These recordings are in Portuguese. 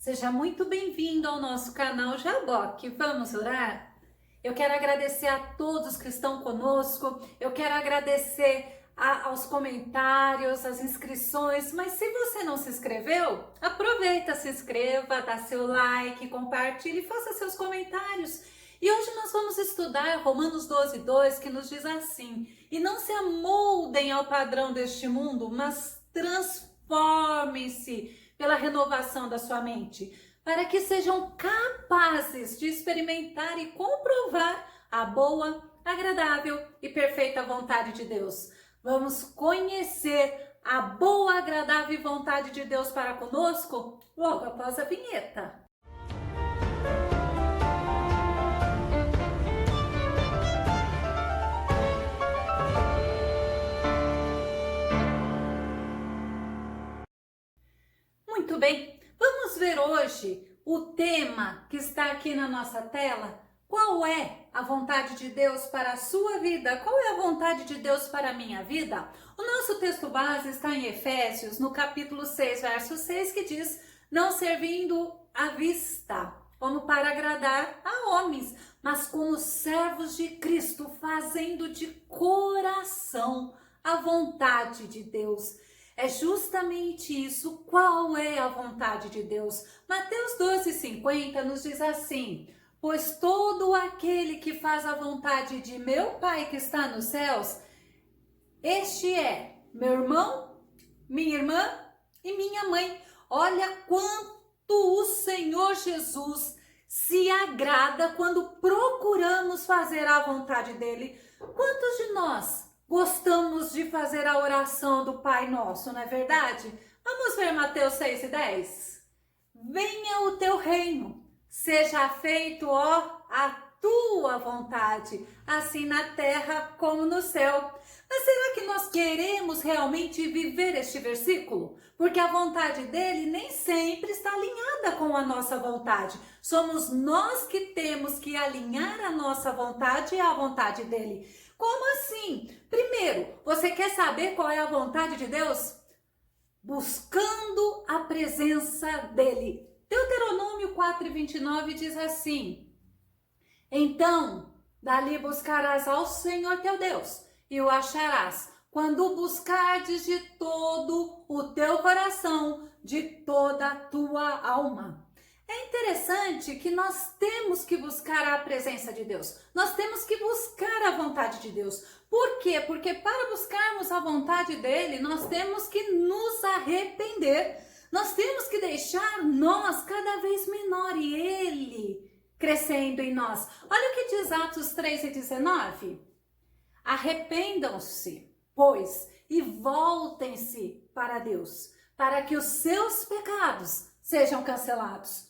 Seja muito bem-vindo ao nosso canal Jaboque. Vamos orar? Eu quero agradecer a todos que estão conosco, eu quero agradecer aos comentários, às inscrições, mas se você não se inscreveu, aproveita, se inscreva, dá seu like, compartilhe, faça seus comentários. E hoje nós vamos estudar Romanos 12:2, que nos diz assim: e não se amoldem ao padrão deste mundo, mas transformem-se pela renovação da sua mente, para que sejam capazes de experimentar e comprovar a boa, agradável e perfeita vontade de Deus. Vamos conhecer a boa, agradável e vontade de Deus para conosco logo após a vinheta. Muito bem, vamos ver hoje o tema que está aqui na nossa tela. Qual é a vontade de Deus para a sua vida? Qual é a vontade de Deus para a minha vida? O nosso texto base está em Efésios, no capítulo 6, verso 6, que diz: não servindo à vista, como para agradar a homens, mas como servos de Cristo, fazendo de coração a vontade de Deus. É justamente isso. Qual é a vontade de Deus? Mateus 12:50 nos diz assim: pois todo aquele que faz a vontade de meu Pai que está nos céus, este é meu irmão, minha irmã e minha mãe. Olha quanto o Senhor Jesus se agrada quando procuramos fazer a vontade dele. Quantos de nós gostamos de fazer a oração do Pai Nosso, não é verdade? Vamos ver Mateus 6:10. Venha o teu reino, seja feito, ó, a tua vontade, assim na terra como no céu. Mas será que nós queremos realmente viver este versículo? Porque a vontade dele nem sempre está alinhada com a nossa vontade. Somos nós que temos que alinhar a nossa vontade à vontade dele. Como assim? Primeiro, você quer saber qual é a vontade de Deus? Buscando a presença dele. Deuteronômio 4:29 diz assim: então, dali buscarás ao Senhor teu Deus, e o acharás, quando o buscardes de todo o teu coração, de toda a tua alma. É interessante que nós temos que buscar a presença de Deus. Nós temos que buscar a vontade de Deus. Por quê? Porque para buscarmos a vontade dele, nós temos que nos arrepender. Nós temos que deixar nós cada vez menor e ele crescendo em nós. Olha o que diz Atos 3:19. Arrependam-se, pois, e voltem-se para Deus, para que os seus pecados sejam cancelados.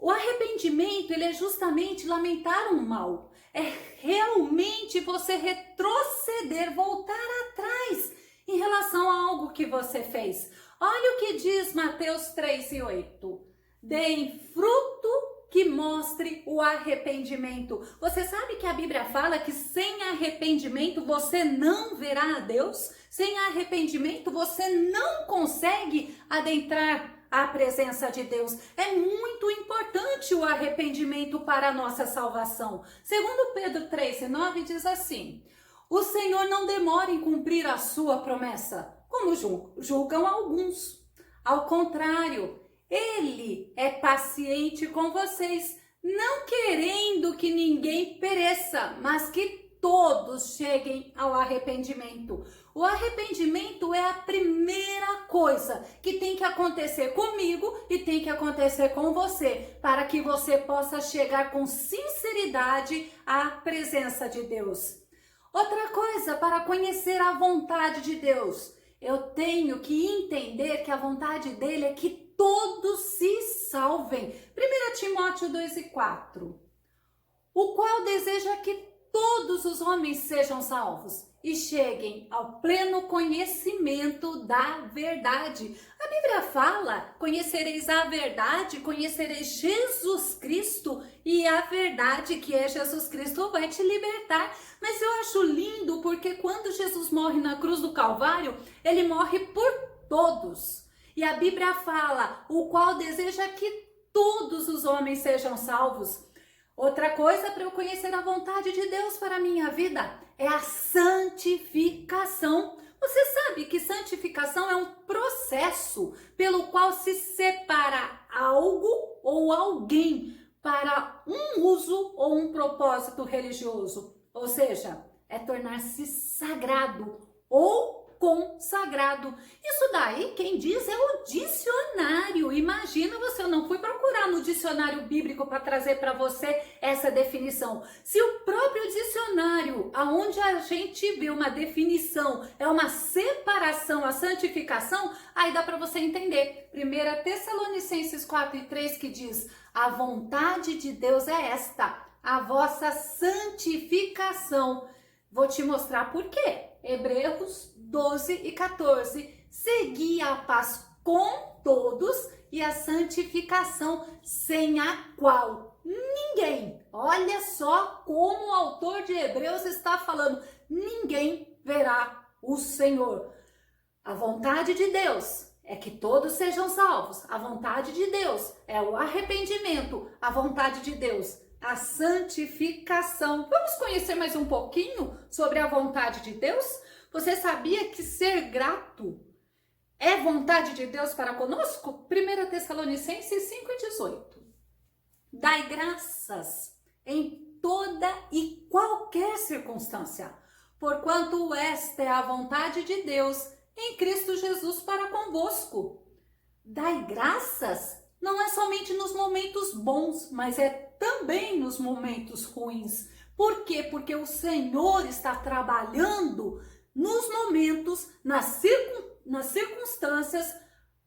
O arrependimento, ele é justamente lamentar um mal. É realmente você retroceder, voltar atrás em relação a algo que você fez. Olha o que diz Mateus 3:8. Deem fruto que mostre o arrependimento. Você sabe que a Bíblia fala que sem arrependimento você não verá a Deus? Sem arrependimento você não consegue adentrar a presença de Deus. É muito importante o arrependimento para a nossa salvação. Segundo Pedro 3:9 diz assim: o Senhor não demora em cumprir a sua promessa, como julgam alguns. Ao contrário, ele é paciente com vocês, não querendo que ninguém pereça, mas que todos cheguem ao arrependimento. O arrependimento é a primeira coisa que tem que acontecer comigo e tem que acontecer com você, para que você possa chegar com sinceridade à presença de Deus. Outra coisa, para conhecer a vontade de Deus, eu tenho que entender que a vontade dele é que todos se salvem. 1 Timóteo 2:4. O qual deseja que todos os homens sejam salvos e cheguem ao pleno conhecimento da verdade. A Bíblia fala: conhecereis a verdade, conhecereis Jesus Cristo, e a verdade, que é Jesus Cristo, vai te libertar. Mas eu acho lindo porque quando Jesus morre na cruz do Calvário, ele morre por todos. E a Bíblia fala, o qual deseja que todos os homens sejam salvos. Outra coisa para eu conhecer a vontade de Deus para a minha vida é a santificação. Você sabe que santificação é um processo pelo qual se separa algo ou alguém para um uso ou um propósito religioso. Ou seja, é tornar-se sagrado ou consagrado. Isso daí, quem diz é o dicionário. Imagina você, eu não fui procurar no dicionário bíblico para trazer para você essa definição. Se o próprio dicionário, aonde a gente vê uma definição, é uma separação, a santificação, aí dá para você entender. 1 Tessalonicenses 4:3 que diz, a vontade de Deus é esta, a vossa santificação. Vou te mostrar por quê. Hebreus 12:14. Segui a paz com todos e a santificação, sem a qual ninguém, olha só como o autor de Hebreus está falando, ninguém verá o Senhor. A vontade de Deus é que todos sejam salvos. A vontade de Deus é o arrependimento. A vontade de Deus, a santificação. Vamos conhecer mais um pouquinho sobre a vontade de Deus? Você sabia que ser grato é vontade de Deus para conosco? 1 Tessalonicenses 5:18. Dai graças em toda e qualquer circunstância, porquanto esta é a vontade de Deus em Cristo Jesus para convosco. Dai graças não é somente nos momentos bons, mas é também nos momentos ruins. Por quê? Porque o Senhor está trabalhando nos momentos, nas circunstâncias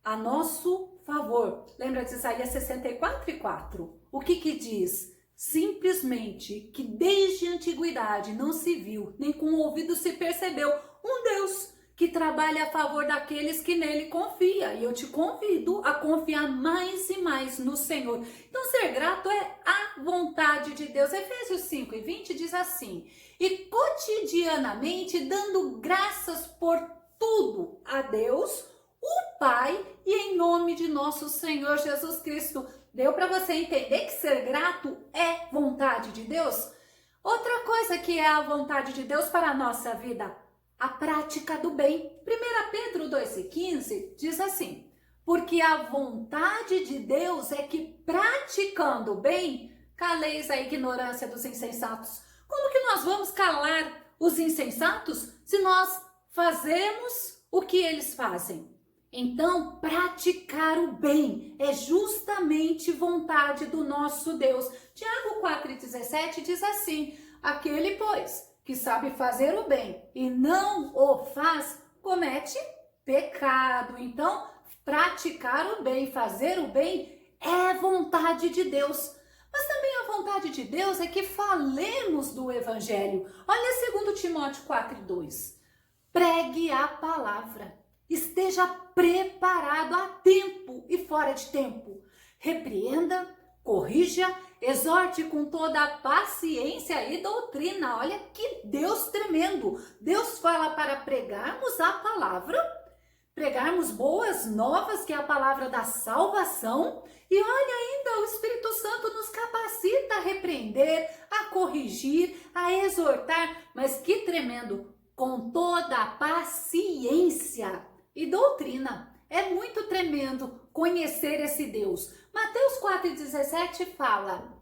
a nosso favor. Lembra de Isaías 64:4? O que diz? Simplesmente que desde a antiguidade não se viu, nem com o ouvido se percebeu, um Deus que trabalha a favor daqueles que nele confiam. E eu te convido a confiar mais e mais no Senhor. Então, ser grato é a vontade de Deus. Efésios 5:20 diz assim, e cotidianamente dando graças por tudo a Deus, o Pai, e em nome de nosso Senhor Jesus Cristo. Deu para você entender que ser grato é vontade de Deus? Outra coisa que é a vontade de Deus para a nossa vida, a prática do bem. 1 Pedro 2:15 diz assim, porque a vontade de Deus é que praticando o bem, caleis a ignorância dos insensatos. Como que nós vamos calar os insensatos se nós fazemos o que eles fazem? Então, praticar o bem é justamente vontade do nosso Deus. Tiago 4:17 diz assim, aquele, pois, que sabe fazer o bem e não o faz, comete pecado. Então, praticar o bem, fazer o bem é vontade de Deus. Mas também a vontade de Deus é que falemos do Evangelho. Olha 2 Timóteo 4:2. Pregue a palavra. Esteja preparado a tempo e fora de tempo. Repreenda, corrija, exorte com toda a paciência e doutrina. Olha que Deus tremendo. Deus fala para pregarmos a palavra, pregarmos boas novas, que é a palavra da salvação. E olha ainda, o Espírito Santo nos capacita a repreender, a corrigir, a exortar. Mas que tremendo, com toda a paciência e doutrina. É muito tremendo conhecer esse Deus. Mateus 4:17 fala,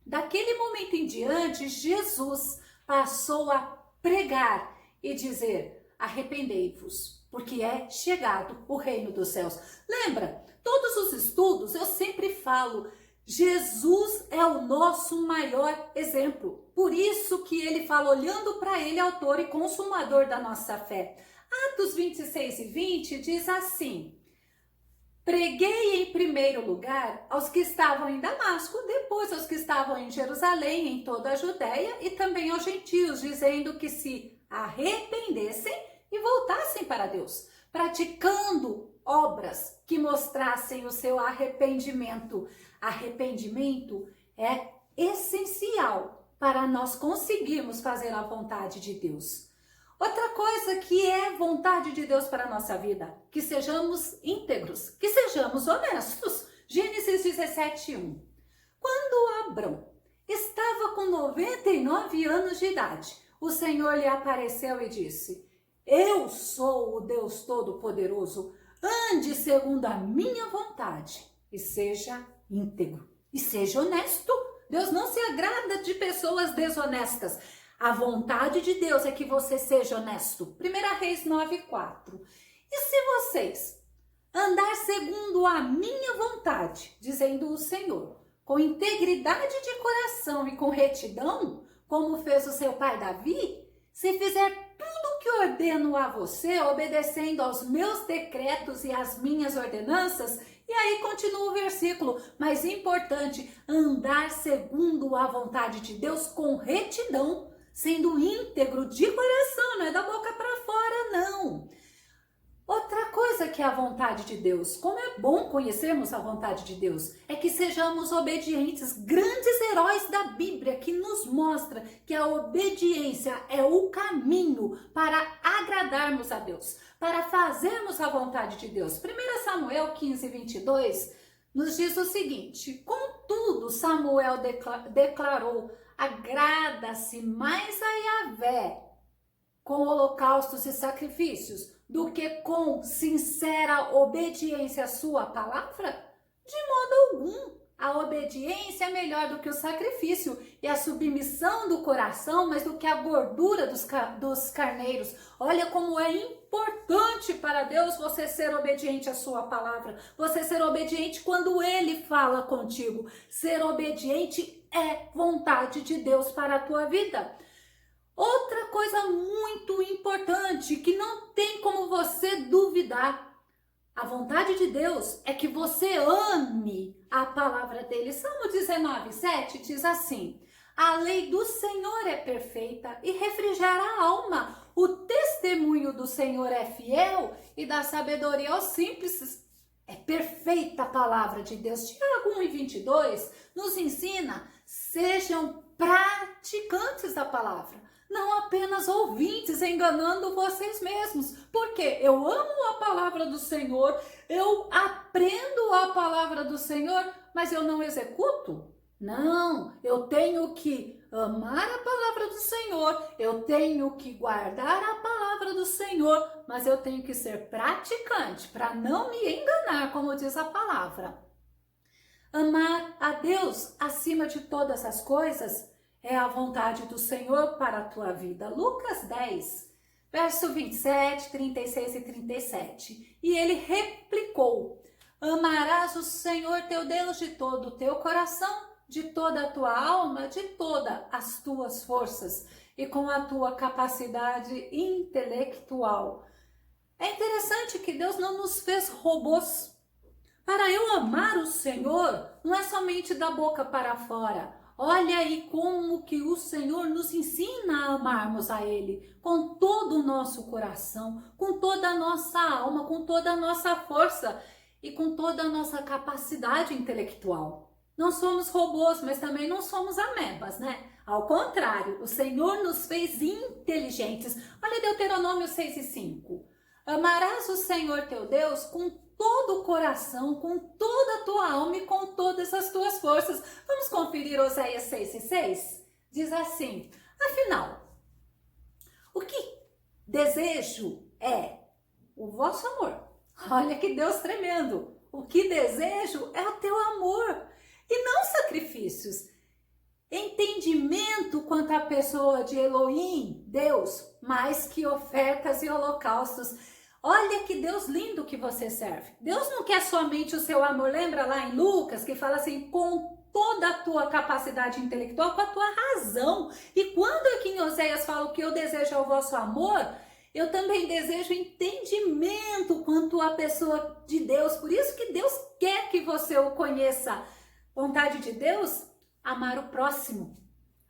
daquele momento em diante, Jesus passou a pregar e dizer, arrependei-vos, porque é chegado o reino dos céus. Lembra, todos os estudos eu sempre falo, Jesus é o nosso maior exemplo. Por isso que ele fala, olhando para ele, autor e consumador da nossa fé. Atos 26:20 diz assim, preguei em primeiro lugar aos que estavam em Damasco, depois aos que estavam em Jerusalém, em toda a Judéia e também aos gentios, dizendo que se arrependessem e voltassem para Deus, praticando obras que mostrassem o seu arrependimento. Arrependimento é essencial para nós conseguirmos fazer a vontade de Deus. Outra coisa que é vontade de Deus para a nossa vida, que sejamos íntegros, que sejamos honestos. Gênesis 17:1. Quando Abrão estava com 99 anos de idade, o Senhor lhe apareceu e disse: Eu sou o Deus Todo-Poderoso, ande segundo a minha vontade e seja íntegro e seja honesto. Deus não se agrada de pessoas desonestas. A vontade de Deus é que você seja honesto. 1 Reis 9:4. E se vocês andar segundo a minha vontade, dizendo o Senhor, com integridade de coração e com retidão, como fez o seu pai Davi, se fizer tudo o que ordeno a você, obedecendo aos meus decretos e às minhas ordenanças, e aí continua o versículo, mas importante, andar segundo a vontade de Deus com retidão, sendo íntegro de coração, não é da boca para fora, não. Outra coisa que é a vontade de Deus, como é bom conhecermos a vontade de Deus, é que sejamos obedientes, grandes heróis da Bíblia que nos mostra que a obediência é o caminho para agradarmos a Deus, para fazermos a vontade de Deus. 1 Samuel 15:22 nos diz o seguinte: contudo, Samuel declarou: agrada-se mais a Yahvé com holocaustos e sacrifícios do que com sincera obediência à sua palavra? De modo algum. A obediência é melhor do que o sacrifício e a submissão do coração, mais do que a gordura dos carneiros. Olha como é importante para Deus você ser obediente à sua palavra, você ser obediente quando Ele fala contigo. Ser obediente é vontade de Deus para a tua vida. Outra coisa muito importante que não tem como você duvidar, a vontade de Deus é que você ame a palavra dele. Salmo 19:7 diz assim: a lei do Senhor é perfeita e refrigera a alma. O testemunho do Senhor é fiel e dá sabedoria aos simples. É perfeita a palavra de Deus. Tiago 1:22 nos ensina: sejam praticantes da palavra, não apenas ouvintes, enganando vocês mesmos. Porque eu amo a palavra do Senhor, eu aprendo a palavra do Senhor, mas eu não executo? Não, eu tenho que amar a palavra do Senhor, eu tenho que guardar a palavra do Senhor, mas eu tenho que ser praticante para não me enganar, como diz a palavra. Amar a Deus acima de todas as coisas é a vontade do Senhor para a tua vida. Lucas 10, verso 27, 36 e 37. E ele replicou: amarás o Senhor teu Deus de todo o teu coração, de toda a tua alma, de todas as tuas forças e com a tua capacidade intelectual. É interessante que Deus não nos fez robôs. Para eu amar o Senhor, não é somente da boca para fora. Olha aí como que o Senhor nos ensina a amarmos a Ele, com todo o nosso coração, com toda a nossa alma, com toda a nossa força e com toda a nossa capacidade intelectual. Não somos robôs, mas também não somos amebas, né? Ao contrário, o Senhor nos fez inteligentes. Olha Deuteronômio 6:5. Amarás o Senhor teu Deus com todo o coração, com toda a tua alma e com todas as tuas forças. Vamos conferir Oséias 6:6? Diz assim: afinal, o que desejo é o vosso amor. Olha que Deus tremendo! O que desejo é o teu amor e não sacrifícios. Entendimento quanto à pessoa de Elohim, Deus, mais que ofertas e holocaustos. Olha que Deus lindo que você serve. Deus não quer somente o seu amor. Lembra lá em Lucas que fala assim, com toda a tua capacidade intelectual, com a tua razão. E quando aqui em Oséias fala que eu desejo é o vosso amor, eu também desejo entendimento quanto à pessoa de Deus. Por isso que Deus quer que você o conheça. Vontade de Deus, amar o próximo.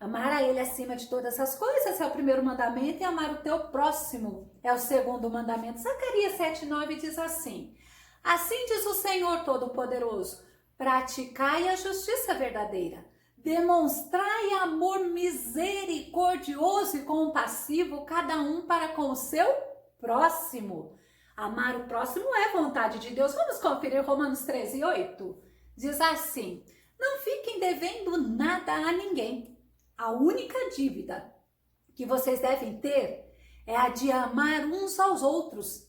Amar a Ele acima de todas as coisas é o primeiro mandamento e amar o teu próximo é o segundo mandamento. Zacarias 7:9 diz assim: assim diz o Senhor Todo-Poderoso, praticai a justiça verdadeira, Demonstrai amor misericordioso e compassivo, cada um para com o seu próximo. Amar o próximo é vontade de Deus. Vamos conferir Romanos 13:8. Diz assim: não fiquem devendo nada a ninguém. A única dívida que vocês devem ter é a de amar uns aos outros.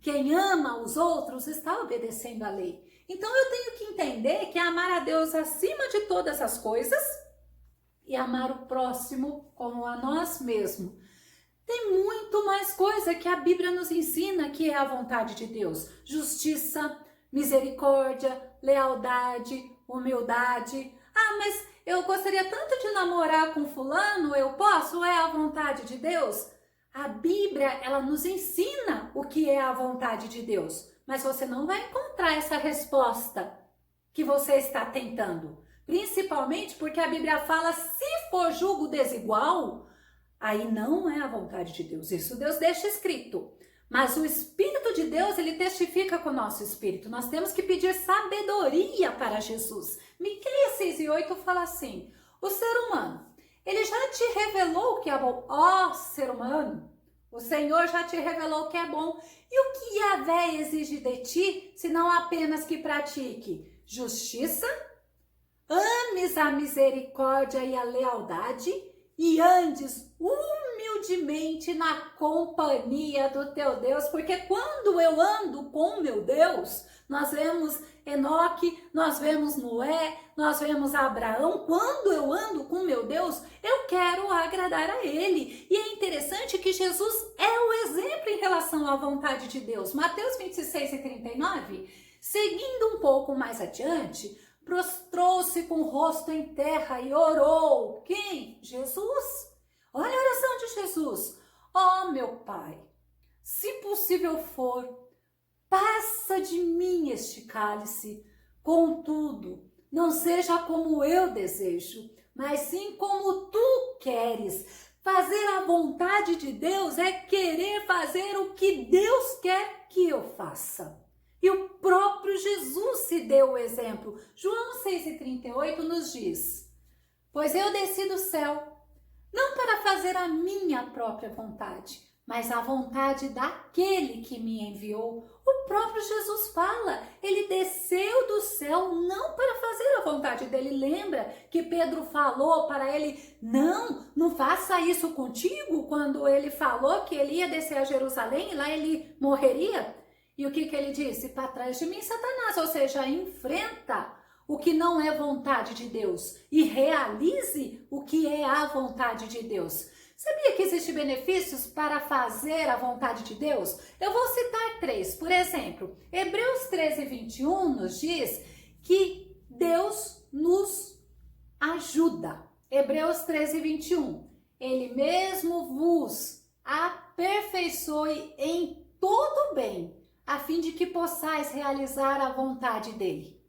Quem ama os outros está obedecendo a lei. Então eu tenho que entender que amar a Deus acima de todas as coisas e amar o próximo como a nós mesmos. Tem muito mais coisa que a Bíblia nos ensina que é a vontade de Deus. Justiça, misericórdia, lealdade, humildade. Ah, mas eu gostaria tanto de namorar com fulano, eu posso? É a vontade de Deus? A Bíblia, ela nos ensina o que é a vontade de Deus, mas você não vai encontrar essa resposta que você está tentando. Principalmente porque a Bíblia fala, se for julgo desigual, aí não é a vontade de Deus. Isso Deus deixa escrito. Mas o Espírito de Deus, ele testifica com o nosso espírito. Nós temos que pedir sabedoria para Jesus. Miqueias 6:8 fala assim: o ser humano, ele já te revelou o que é bom. Ó, ser humano, o Senhor já te revelou o que é bom. E o que Yahvé exige de ti, senão apenas que pratique justiça, ames a misericórdia e a lealdade e andes humildemente na companhia do teu Deus. Porque quando eu ando com o meu Deus, nós vemos Enoque, nós vemos Noé, nós vemos Abraão. Quando eu ando com meu Deus, eu quero agradar a Ele. E é interessante que Jesus é o exemplo em relação à vontade de Deus. Mateus 26:39, seguindo um pouco mais adiante, prostrou-se com o rosto em terra e orou. Quem? Jesus. Olha a oração de Jesus. Ó meu Pai, se possível for, passa de mim este cálice, contudo, não seja como eu desejo, mas sim como tu queres. Fazer a vontade de Deus é querer fazer o que Deus quer que eu faça. E o próprio Jesus se deu o exemplo. João 6:38 nos diz: pois eu desci do céu, não para fazer a minha própria vontade, mas a vontade daquele que me enviou. O próprio Jesus fala, ele desceu do céu não para fazer a vontade dele. Lembra que Pedro falou para ele, não faça isso contigo, quando ele falou que ele ia descer a Jerusalém e lá ele morreria? E o que ele disse? Para trás de mim, Satanás, ou seja, enfrenta o que não é vontade de Deus e realize o que é a vontade de Deus. Sabia que existem benefícios para fazer a vontade de Deus? Eu vou citar 3. Por exemplo, Hebreus 13:21 nos diz que Deus nos ajuda. Hebreus 13:21. Ele mesmo vos aperfeiçoe em todo bem, a fim de que possais realizar a vontade dele.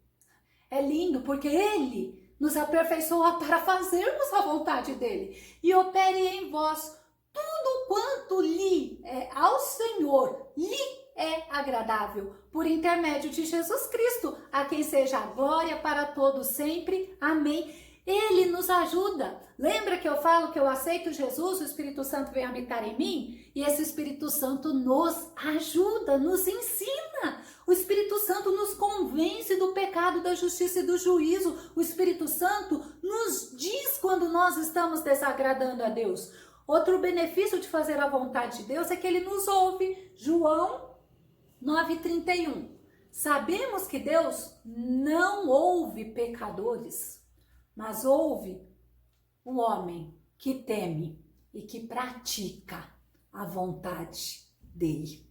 É lindo porque ele nos aperfeiçoa para fazermos a vontade dele e opere em vós tudo quanto ao Senhor lhe é agradável, por intermédio de Jesus Cristo, a quem seja a glória para todos sempre. Amém. Ele nos ajuda. Lembra que eu falo que eu aceito Jesus, o Espírito Santo vem habitar em mim? E esse Espírito Santo nos ajuda, nos ensina. O Espírito Santo nos convence do pecado, da justiça e do juízo. O Espírito Santo nos diz quando nós estamos desagradando a Deus. Outro benefício de fazer a vontade de Deus é que ele nos ouve. João 9:31. Sabemos que Deus não ouve pecadores, mas ouve o homem que teme e que pratica a vontade dele.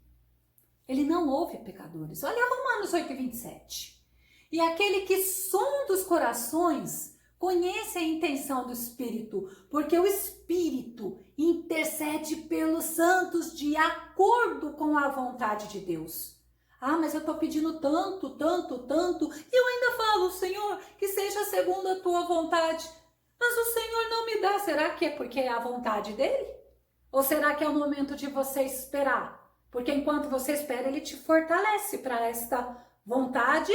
Ele não ouve pecadores. Olha Romanos 8:27. E aquele que sonda os corações conhece a intenção do Espírito, porque o Espírito intercede pelos santos de acordo com a vontade de Deus. Ah, mas eu estou pedindo tanto, e eu ainda falo, Senhor, que seja segundo a tua vontade. Mas o Senhor não me dá. Será que é porque é a vontade dele? Ou será que é o momento de você esperar? Porque enquanto você espera, ele te fortalece para esta vontade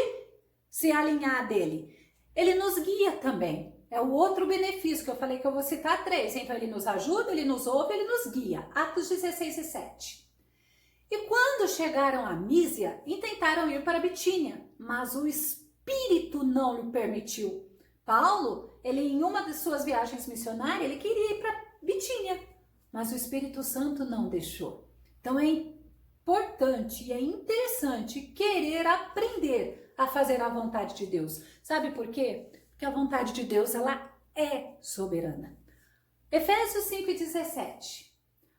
se alinhar dele. Ele nos guia também. É o outro benefício que eu falei que eu vou citar 3. Então ele nos ajuda, ele nos ouve, ele nos guia. Atos 16 e 7. E quando chegaram a Mísia, intentaram ir para Bitínia, mas o Espírito não lhe permitiu. Paulo, ele em uma de suas viagens missionárias, ele queria ir para Bitínia, mas o Espírito Santo não deixou. Então é importante e é interessante querer aprender a fazer a vontade de Deus. Sabe por quê? Porque a vontade de Deus, ela é soberana. Efésios 5,17.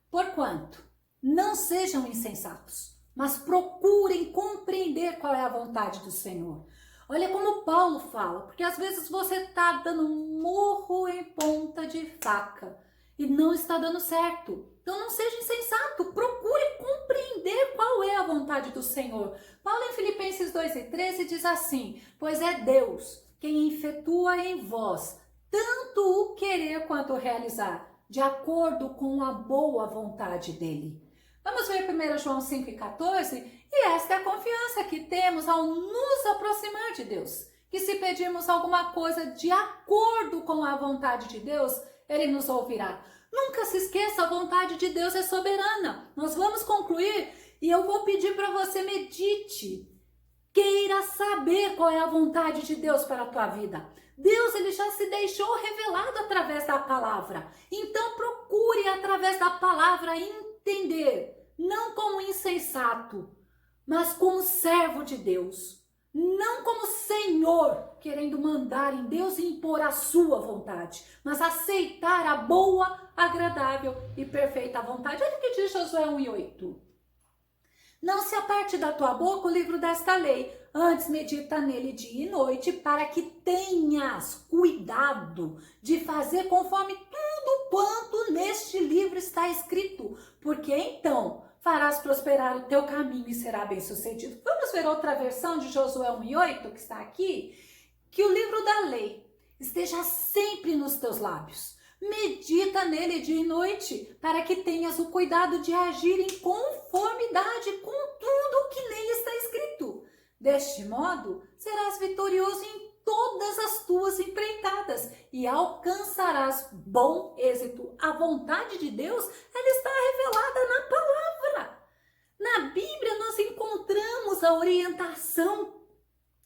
Porquanto, não sejam insensatos, mas procurem compreender qual é a vontade do Senhor. Olha como Paulo fala, porque às vezes você está dando um murro em ponta de faca e não está dando certo. Então não seja insensato, procure compreender qual é a vontade do Senhor. Paulo em Filipenses 2:13 diz assim: pois é Deus quem efetua em vós tanto o querer quanto o realizar, de acordo com a boa vontade dele. Vamos ver 1 João 5,14? E esta é a confiança que temos ao nos aproximar de Deus, que se pedirmos alguma coisa de acordo com a vontade de Deus, Ele nos ouvirá. Nunca se esqueça, a vontade de Deus é soberana. Nós vamos concluir e eu vou pedir para você medite. Queira saber qual é a vontade de Deus para a tua vida. Deus, ele já se deixou revelado através da palavra. Então procure através da palavra entender, não como insensato, mas como servo de Deus. Não como Senhor, querendo mandar em Deus e impor a sua vontade, mas aceitar a boa, agradável e perfeita vontade. Olha o que diz Josué 1:8. Não se aparte da tua boca o livro desta lei, antes medita nele dia e noite, para que tenhas cuidado de fazer conforme tudo quanto neste livro está escrito, porque então farás prosperar o teu caminho e será bem sucedido. Vamos ver outra versão de Josué 1:8 que está aqui? Que o livro da lei esteja sempre nos teus lábios. Medita nele dia e noite, para que tenhas o cuidado de agir em conformidade com tudo que nele está escrito. Deste modo, serás vitorioso em todas as tuas empreitadas e alcançarás bom êxito. A vontade de Deus, ela está revelada na palavra. Na Bíblia nós encontramos a orientação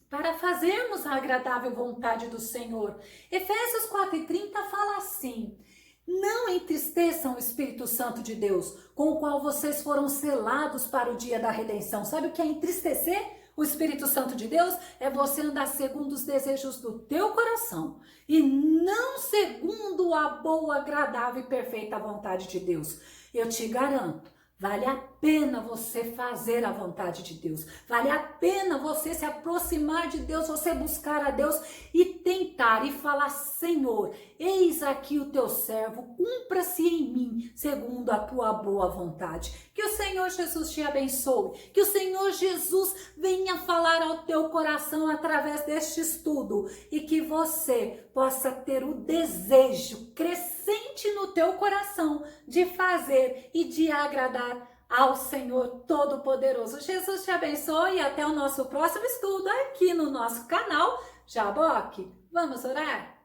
para fazermos a agradável vontade do Senhor. Efésios 4:30 fala assim: não entristeçam o Espírito Santo de Deus, com o qual vocês foram selados para o dia da redenção. Sabe o que é entristecer o Espírito Santo de Deus? É você andar segundo os desejos do teu coração e não segundo a boa, agradável e perfeita vontade de Deus. Eu te garanto, vale a pena você fazer a vontade de Deus. Vale a pena você se aproximar de Deus, você buscar a Deus e tentar e falar: Senhor, eis aqui o teu servo, cumpra-se em mim segundo a tua boa vontade. Que o Senhor Jesus te abençoe. Que o Senhor Jesus venha falar ao teu coração através deste estudo e que você possa ter o desejo crescente no teu coração de fazer e de agradar ao Senhor Todo-Poderoso. Jesus te abençoe e até o nosso próximo estudo aqui no nosso canal Jaboque. Vamos orar?